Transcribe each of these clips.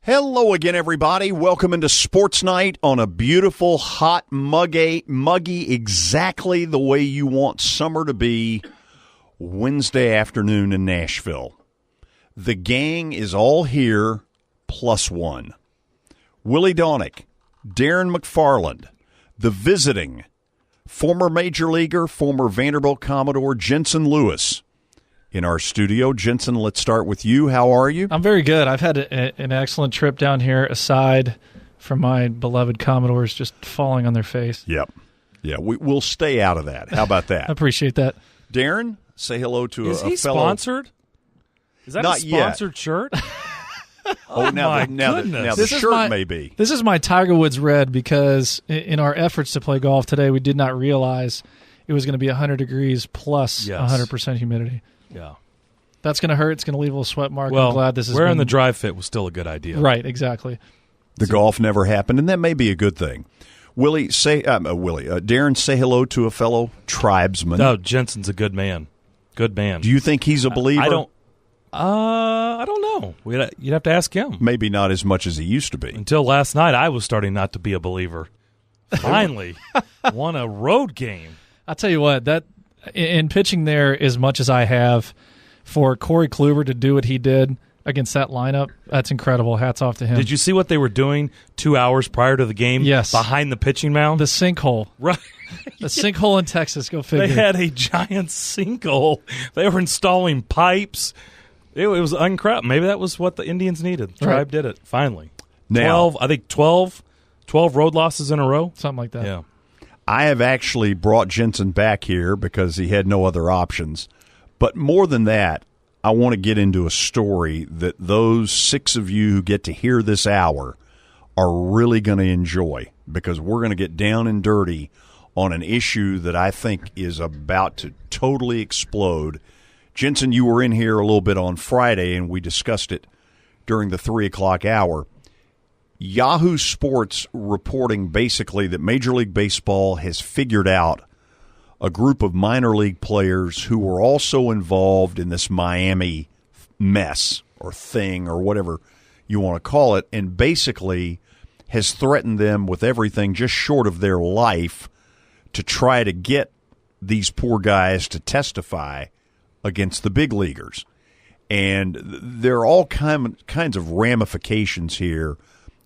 Hello again, everybody. Welcome into Sports Night on a beautiful, hot, muggy, exactly the way you want summer to be, Wednesday afternoon in Nashville. The gang is all here, plus one. Willie Daunick, Darren McFarland, the visiting former Major Leaguer, former Vanderbilt Commodore, Jensen Lewis. In our studio. Jensen, let's start with you. How are you? I'm very good. I've had an excellent trip down here, aside from my beloved Commodores just falling on their face. Yep. Yeah, we'll stay out of that. How about that? I appreciate that. Darren, say hello to Is a he fellow. Sponsored? Is that Not a sponsored shirt? Oh, now goodness. the shirt may be. This is my Tiger Woods red because in our efforts to play golf today, we did not realize it was going to be 100 degrees plus 100% humidity. Yeah. That's going to hurt. It's going to leave a little sweet mark. Well, I'm glad this is wearing the dry fit was still a good idea. Right, exactly. The golf never happened, and that may be a good thing. Darren, say hello to a fellow tribesman. No, Jensen's a good man. Good man. Do you think he's a believer? I don't know. You'd have to ask him. Maybe not as much as he used to be. Until last night, I was starting not to be a believer. Finally, won a road game. I'll tell you what, that in pitching there, as much as I have, for Corey Kluber to do what he did against that lineup, that's incredible. Hats off to him. Did you see what they were doing 2 hours prior to the game? Yes. Behind the pitching mound? The sinkhole. Right. The sinkhole in Texas, go figure. They had a giant sinkhole. They were installing pipes. It was uncrap. Maybe that was what the Indians needed. The Tribe did it, finally. Now, 12 road losses in a row? Something like that. Yeah. I have actually brought Jensen back here because he had no other options. But more than that, I want to get into a story that those 6 of you who get to hear this hour are really going to enjoy, because we're going to get down and dirty on an issue that I think is about to totally explode. Jensen, you were in here a little bit on Friday, and we discussed it during the 3 o'clock hour. Yahoo Sports reporting basically that Major League Baseball has figured out a group of minor league players who were also involved in this Miami mess or thing or whatever you want to call it, and basically has threatened them with everything just short of their life to try to get these poor guys to testify against the big leaguers. And there are all kinds of ramifications here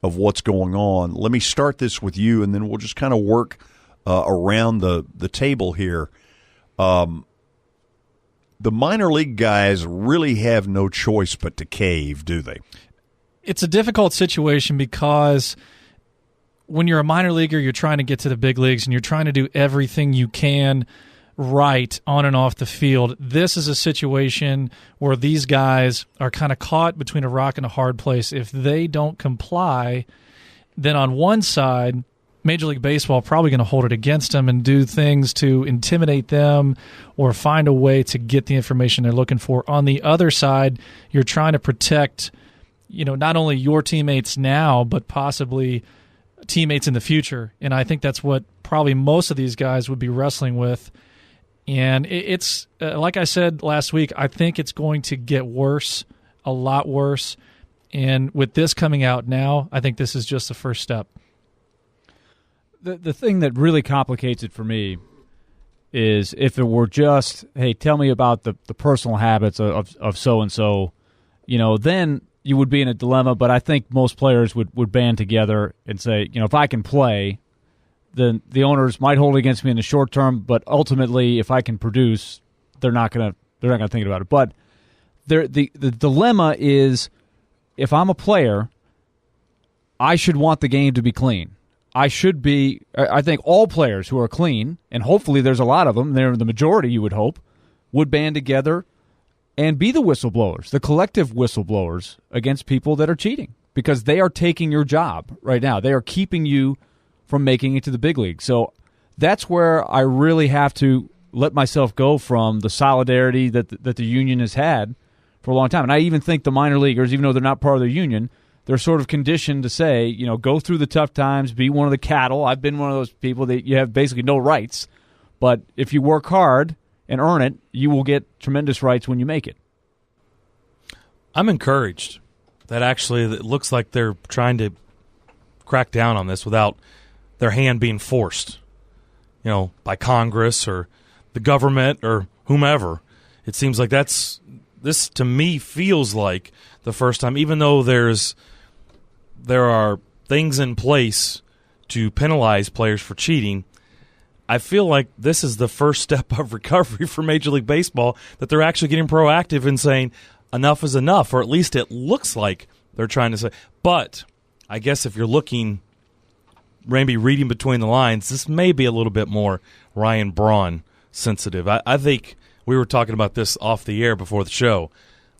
of what's going on. Let me start this with you, and then we'll just kind of work around the table here. The minor league guys really have no choice but to cave, do they? It's a difficult situation because when you're a minor leaguer, you're trying to get to the big leagues, and you're trying to do everything you can right on and off the field. This is a situation where these guys are kind of caught between a rock and a hard place. If they don't comply, then on one side, Major League Baseball probably going to hold it against them and do things to intimidate them or find a way to get the information they're looking for. On the other side, you're trying to protect, not only your teammates now, but possibly teammates in the future. And I think that's what probably most of these guys would be wrestling with. And it's like I said last week, I think it's going to get worse, a lot worse. And with this coming out now, I think this is just the first step. The thing that really complicates it for me is if it were just, hey, tell me about the personal habits of so-and-so, then you would be in a dilemma. But I think most players would band together and say, if I can play, then the owners might hold it against me in the short term, but ultimately, if I can produce, they're not gonna think about it. But the dilemma is, if I'm a player, I should want the game to be clean. I think all players who are clean, and hopefully there's a lot of them, they're the majority, you would hope, would band together and be the whistleblowers, the collective whistleblowers against people that are cheating, because they are taking your job right now. They are keeping you from making it to the big league. So that's where I really have to let myself go from the solidarity that the union has had for a long time. And I even think the minor leaguers, even though they're not part of the union, they're sort of conditioned to say, go through the tough times, be one of the cattle. I've been one of those people that you have basically no rights. But if you work hard and earn it, you will get tremendous rights when you make it. I'm encouraged that actually it looks like they're trying to crack down on this without their hand being forced, by Congress or the government or whomever. It seems like this to me feels like the first time, even though there are things in place to penalize players for cheating, I feel like this is the first step of recovery for Major League Baseball, that they're actually getting proactive and saying enough is enough, or at least it looks like they're trying to say. But I guess if you're looking, maybe reading between the lines, this may be a little bit more Ryan Braun sensitive. I think we were talking about this off the air before the show.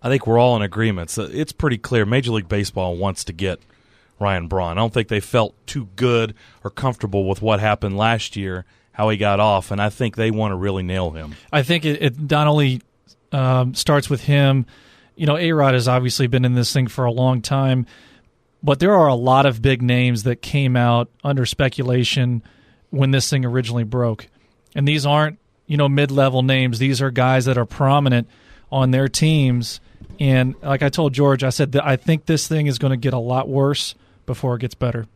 I think we're all in agreement. So it's pretty clear Major League Baseball wants to get Ryan Braun. I don't think they felt too good or comfortable with what happened last year, how he got off, and I think they want to really nail him. I think it not only starts with him. A-Rod has obviously been in this thing for a long time, but there are a lot of big names that came out under speculation when this thing originally broke. And these aren't, mid-level names. These are guys that are prominent on their teams. And like I told George, I said that I think this thing is going to get a lot worse before it gets better.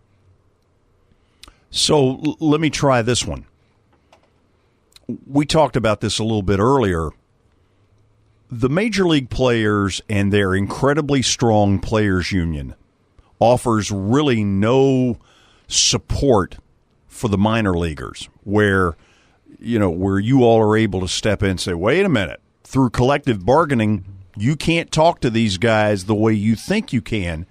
So let me try this one. We talked about this a little bit earlier. The Major League players and their incredibly strong players union offers really no support for the minor leaguers, where you all are able to step in and say, wait a minute, through collective bargaining, you can't talk to these guys the way you think you can.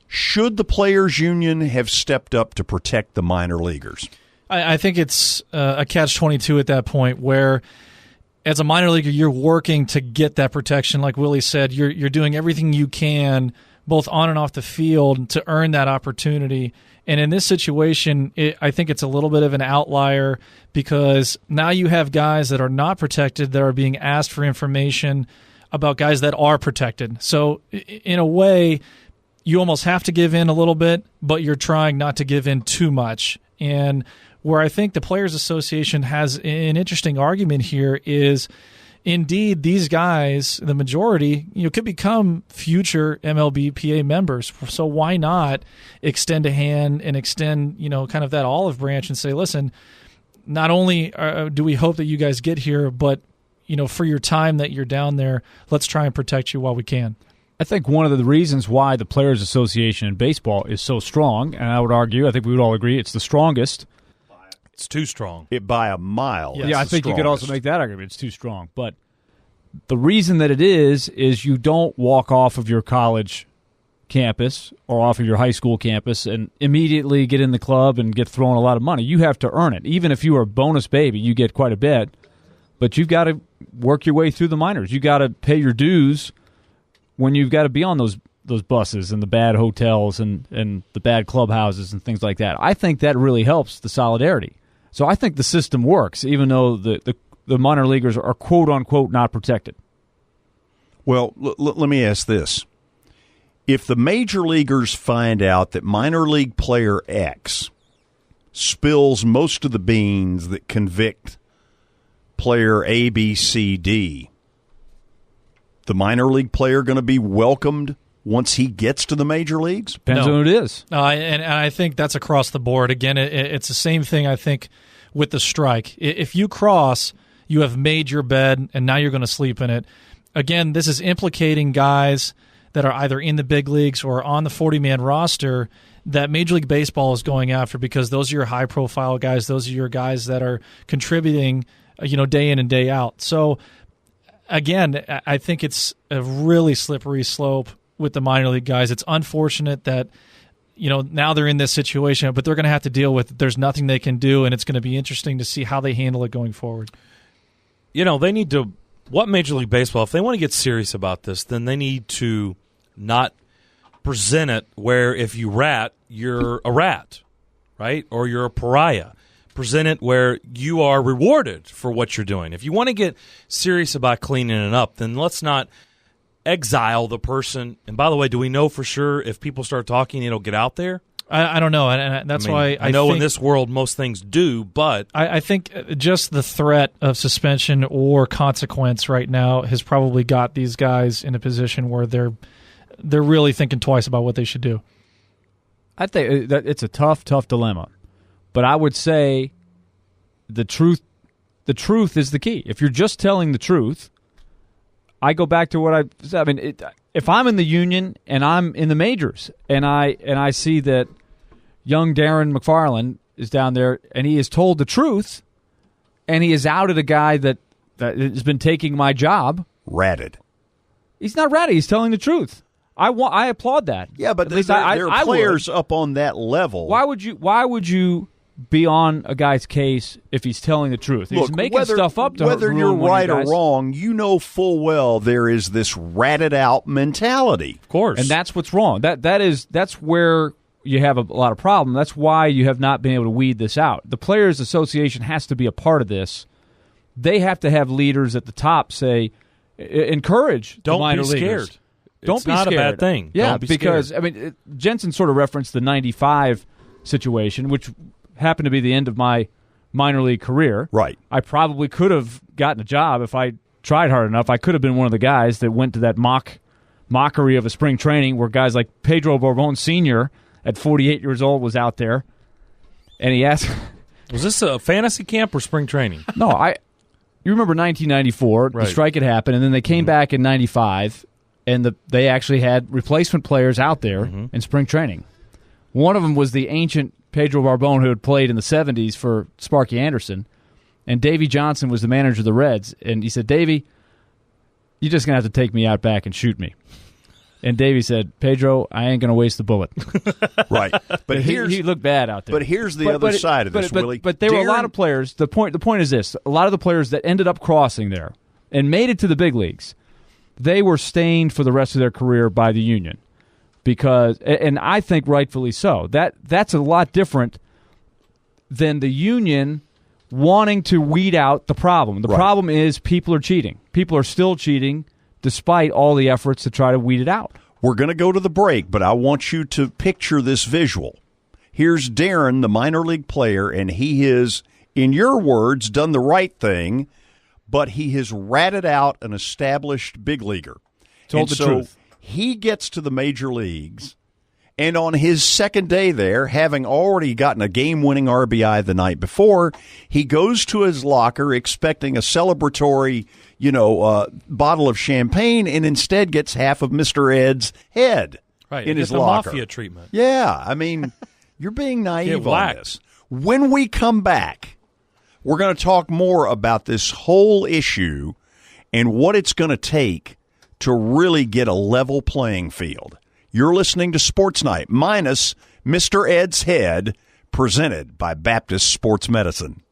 Should the players union have stepped up to protect the minor leaguers? I think it's a catch-22 at that point, where as a minor leaguer, you're working to get that protection. Like Willie said, you're doing everything you can, both on and off the field, to earn that opportunity. And in this situation, I think it's a little bit of an outlier, because now you have guys that are not protected that are being asked for information about guys that are protected. So in a way, you almost have to give in a little bit, but you're trying not to give in too much. And where I think the Players Association has an interesting argument here is, indeed, these guys, the majority, could become future MLBPA members. So why not extend a hand and extend, kind of that olive branch and say, listen, not only do we hope that you guys get here, but, for your time that you're down there, let's try and protect you while we can. I think one of the reasons why the Players Association in baseball is so strong, and I would argue, I think we would all agree, it's the strongest. It's too strong. It by a mile. Yeah, I think you could also make that argument. It's too strong. But the reason that it is you don't walk off of your college campus or off of your high school campus and immediately get in the club and get thrown a lot of money. You have to earn it. Even if you are a bonus baby, you get quite a bit. But you've got to work your way through the minors. You've got to pay your dues when you've got to be on those buses and the bad hotels and the bad clubhouses and things like that. I think that really helps the solidarity. So I think the system works, even though the minor leaguers are quote-unquote not protected. Well, let me ask this. If the major leaguers find out that minor league player X spills most of the beans that convict player A, B, C, D, the minor league player going to be welcomed once he gets to the major leagues? Depends on who it is. And I think that's across the board. Again, it's the same thing, I think, with the strike. If you cross, you have made your bed, and now you're going to sleep in it. Again, this is implicating guys that are either in the big leagues or on the 40-man roster that Major League Baseball is going after, because those are your high-profile guys. Those are your guys that are contributing, day in and day out. So, again, I think it's a really slippery slope with the minor league guys. It's unfortunate that now they're in this situation, but they're going to have to deal with it. There's nothing they can do, and it's going to be interesting to see how they handle it going forward. They need to, what Major League Baseball, if they want to get serious about this, then they need to not present it where if you rat, you're a rat, right? Or you're a pariah. Present it where you are rewarded for what you're doing. If you want to get serious about cleaning it up, then let's not exile the person. And by the way, do we know for sure if people start talking, it'll get out there? I don't know, and that's why I know in this world most things do, but I think just the threat of suspension or consequence right now has probably got these guys in a position where they're they're really thinking twice about what they should do. I think that it's a tough dilemma. But I would say the truth is the key. If you're just telling the truth, I go back to what I said. I mean, if I'm in the union and I'm in the majors and I see that young Darren McFarland is down there and he is told the truth and he has outed a guy that has been taking my job. Ratted. He's not ratted. He's telling the truth. I applaud that. Yeah, but there are players up on that level. Why would you be on a guy's case if he's telling the truth? He's making stuff up to whether you're right or wrong, you know full well there is this ratted out mentality. Of course. And that's what's wrong. That's where you have a lot of problem. That's why you have not been able to weed this out. The Players Association has to be a part of this. They have to have leaders at the top say, encourage the minor leaguers. Don't be scared. Don't it's be not scared. a bad thing. Yeah, Don't be because scared. Jensen sort of referenced the '95 situation, which happened to be the end of my minor league career. Right. I probably could have gotten a job if I tried hard enough. I could have been one of the guys that went to that mockery of a spring training where guys like Pedro Borbon Sr. at 48 years old was out there, and he asked, "Was this a fantasy camp or spring training?" No, you remember 1994, right. The strike had happened, and then they came back in 95, and they actually had replacement players out there in spring training. One of them was the ancient Pedro Borbon who had played in the 70s for Sparky Anderson, and Davey Johnson was the manager of the Reds. And he said, "Davey, you're just going to have to take me out back and shoot me." And Davey said, "Pedro, I ain't going to waste the bullet." Right. But he looked bad out there. But here's the other side of this, Willie. But there were a lot of players. The point is this. A lot of the players that ended up crossing there and made it to the big leagues, they were stained for the rest of their career by the union. Because, and I think rightfully so. That's a lot different than the union wanting to weed out the problem. The problem is people are cheating. People are still cheating despite all the efforts to try to weed it out. We're going to go to the break, but I want you to picture this visual. Here's Darren, the minor league player, and he has, in your words, done the right thing, but he has ratted out an established big leaguer. Told the truth. He gets to the major leagues, and on his second day there, having already gotten a game-winning RBI the night before, he goes to his locker expecting a celebratory, bottle of champagne, and instead gets half of Mr. Ed's head in his locker. Mafia treatment. Yeah, I mean, you're being naive on this. When we come back, we're going to talk more about this whole issue and what it's going to take to really get a level playing field. You're listening to Sports Night minus Mr. Ed's head, presented by Baptist Sports Medicine.